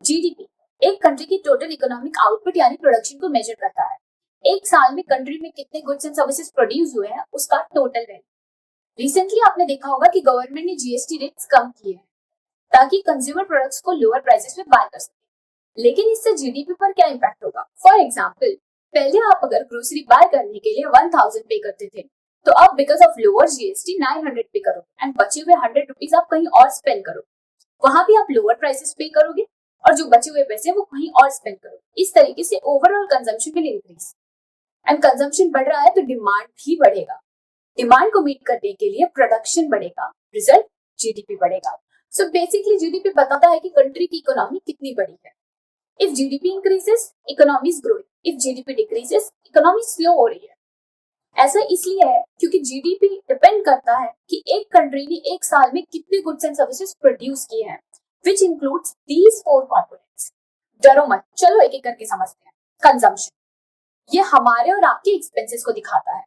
GDP एक country की total economic output यानी प्रोडक्शन को मेजर करता है। एक साल में कंट्री में कितने गुड्स एंड सर्विसेज प्रोड्यूस हुए हैं उसका टोटल वैल्यू। रिसेंटली आपने देखा होगा कि गवर्नमेंट ने जीएसटी रेट्स कम किए हैं ताकि कंज्यूमर प्रोडक्ट्स को लोअर प्राइसेस में बाय कर सके। लेकिन इससे जीडीपी पर क्या इम्पैक्ट होगा? फॉर एग्जाम्पल, पहले आप अगर ग्रोसरी बाय करने के लिए 1000 पे करते थे, तो अब बिकॉज ऑफ लोअर जीएसटी 900 पे करोगे एंड बचे हुए 100 रुपीज आप कहीं और स्पेंड करोगे। वहां भी आप लोअर प्राइसेस पे करोगे और जो बचे हुए पैसे वो कहीं और स्पेंड करोगे। इस तरीके से overall consumption will increase and consumption बढ़ रहा है तो डिमांड भी बढ़ेगा। डिमांड को मीट करने के लिए प्रोडक्शन बढ़ेगा, रिजल्ट जीडीपी बढ़ेगा। सो बेसिकली जीडीपी बताता है कि कंट्री की इकोनॉमी कितनी बड़ी है। If GDP increases, economy is growing. If GDP decreases, economy slow हो रही है। ऐसा इसलिए है क्योंकि जीडीपी डिपेंड करता है कि एक कंट्री ने एक साल में कितने गुड्स एंड सर्विसेज प्रोड्यूस किए हैं, which includes these four components. डरो मत, चलो एक एक करके समझते हैं। कंजम्पशन, ये हमारे और आपके एक्सपेंसेस को दिखाता है,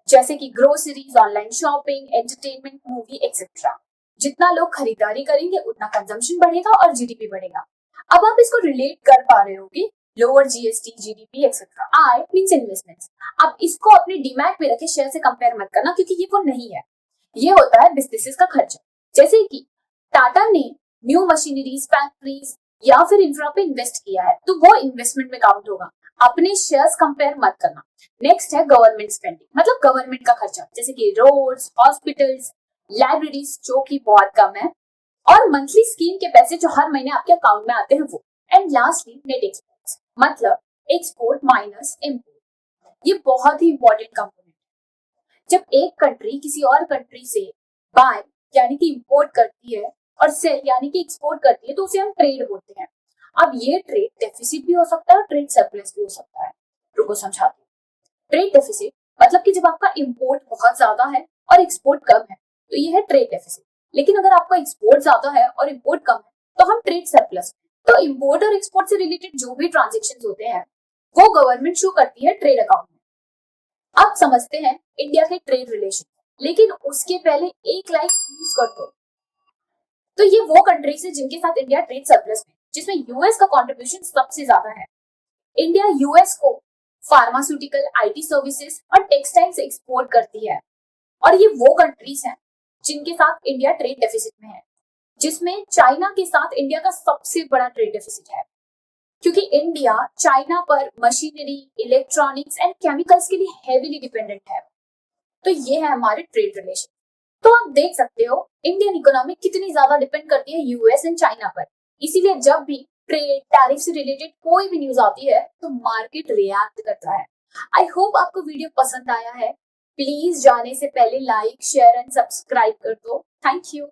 जैसे कि groceries, online shopping, entertainment, movie etcetera. जितना लोग खरीदारी करेंगे उतना कंजम्पशन बढ़ेगा और जीडीपी बढ़ेगा। अब आप इसको रिलेट कर पा रहे होगे, लोअर जीएसटी, जीडीपी एक्सेट्रा। आई मींस इन्वेस्टमेंट्स। अब इसको अपने डीमैट पे रखे शेयर से कंपेयर मत करना, क्योंकि ये वो नहीं है। ये होता है बिजनेसेस का खर्चा। जैसे कि टाटा ने न्यू मशीनरीज, फैक्ट्रीज या फिर इंफ्रा पे इन्वेस्ट किया है, तो वो इन्वेस्टमेंट में काउंट होगा। अपने शेयर्स कंपेयर मत करना। नेक्स्ट है गवर्नमेंट स्पेंडिंग, मतलब गवर्नमेंट का खर्चा, जैसे कि रोड्स, हॉस्पिटल्स, लाइब्रेरीज, जो कि बहुत कम है, और मंथली स्कीम के पैसे जो हर महीने आपके अकाउंट में आते हैं वो। एंड लास्टली नेट एक्सपोर्ट्स, मतलब एक्सपोर्ट माइनस इम्पोर्ट। ये बहुत ही इंपॉर्टेंट कंपोनेंट है। जब एक कंट्री किसी और कंट्री से बाय यानी कि इंपोर्ट करती है और सेल यानी कि एक्सपोर्ट करती है, तो उसे हम ट्रेड बोलते हैं। अब ये ट्रेड डेफिसिट भी हो सकता है और ट्रेड सरप्लस भी हो सकता है। रुको समझाती हूँ। ट्रेड डेफिसिट मतलब कि जब आपका इंपोर्ट बहुत ज्यादा है और एक्सपोर्ट कम है, तो ये है ट्रेड डेफिसिट। लेकिन अगर आपका एक्सपोर्ट ज्यादा है और इंपोर्ट कम है, तो हम ट्रेड सरप्लस। तो इंपोर्ट और एक्सपोर्ट से रिलेटेड जो भी ट्रांजेक्शन होते हैं वो गवर्नमेंट शो करती है ट्रेड अकाउंट में। अब समझते हैं इंडिया के ट्रेड रिलेशन, लेकिन उसके पहले एक लाइक प्लीज कर दो। तो ये वो कंट्रीज है जिनके साथ इंडिया ट्रेड सरप्लस में, जिसमें यूएस का कंट्रीब्यूशन सबसे ज्यादा है। इंडिया यूएस को फार्मास्यूटिकल, आईटी सर्विसेज और टेक्सटाइल्स एक्सपोर्ट करती है। और ये वो कंट्रीज हैं जिनके साथ इंडिया ट्रेड डेफिसिट में है, जिसमें चाइना के साथ इंडिया का सबसे बड़ा ट्रेड डेफिसिट है, क्योंकि इंडिया चाइना पर मशीनरी, इलेक्ट्रॉनिक्स एंड केमिकल्स के लिए हेवीली डिपेंडेंट है। तो ये है हमारे ट्रेड रिलेशन। तो आप देख सकते हो इंडियन इकोनॉमी कितनी ज्यादा डिपेंड करती है यूएस एंड चाइना पर। इसीलिए जब भी ट्रेड, टैरिफ से रिलेटेड कोई भी न्यूज आती है तो मार्केट रिएक्ट करता है। आई होप आपको वीडियो पसंद आया है। प्लीज जाने से पहले लाइक, शेयर एंड सब्सक्राइब कर दो। Thank you.